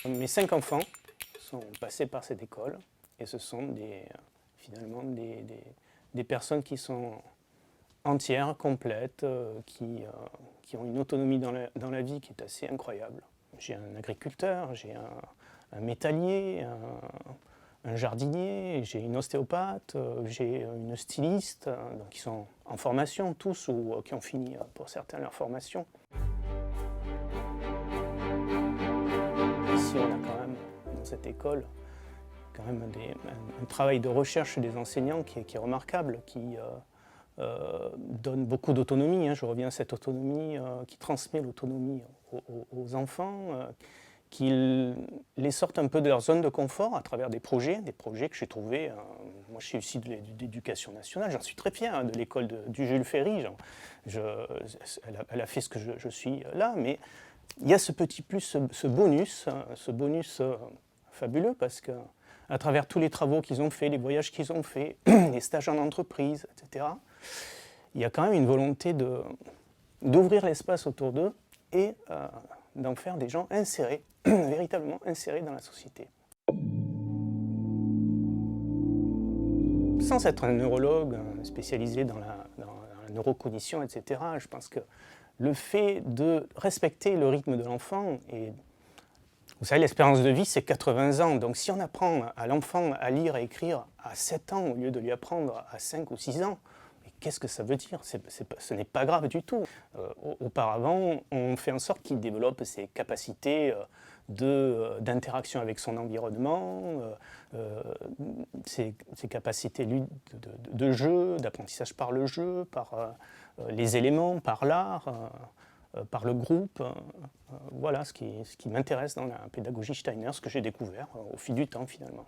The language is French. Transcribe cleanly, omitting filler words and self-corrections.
Mes 5 enfants sont passés par cette école et ce sont finalement des personnes qui sont entières, complètes, qui ont une autonomie dans la vie qui est assez incroyable. J'ai un agriculteur, j'ai un métallier, un jardinier, j'ai une ostéopathe, j'ai une styliste, donc qui sont en formation tous ou qui ont fini pour certains leur formation. Ici, on a quand même, dans cette école, quand même un travail de recherche des enseignants qui est remarquable, qui donne beaucoup d'autonomie. Je reviens à cette autonomie, qui transmet l'autonomie aux enfants, qui les sortent un peu de leur zone de confort à travers des projets que j'ai trouvés. Moi, je suis issu de l'éducation nationale, j'en suis très fier, de l'école du Jules Ferry. Elle a fait ce que je suis là, mais il y a ce petit plus, ce bonus fabuleux, parce que à travers tous les travaux qu'ils ont faits, les voyages qu'ils ont faits, les stages en entreprise, etc., il y a quand même une volonté d'ouvrir l'espace autour d'eux et d'en faire des gens insérés, véritablement insérés dans la société. Sans être un neurologue spécialisé dans la neurocognition, etc., je pense que le fait de respecter le rythme de l'enfant, et vous savez, l'espérance de vie, c'est 80 ans. Donc si on apprend à l'enfant à lire et écrire à 7 ans au lieu de lui apprendre à 5 ou 6 ans, mais qu'est-ce que ça veut dire? Ce n'est pas grave du tout. Auparavant, on fait en sorte qu'il développe ses capacités d'interaction avec son environnement, ses capacités de jeu, d'apprentissage par le jeu, par les éléments, par l'art, par le groupe. Voilà ce qui m'intéresse dans la pédagogie Steiner, ce que j'ai découvert au fil du temps finalement.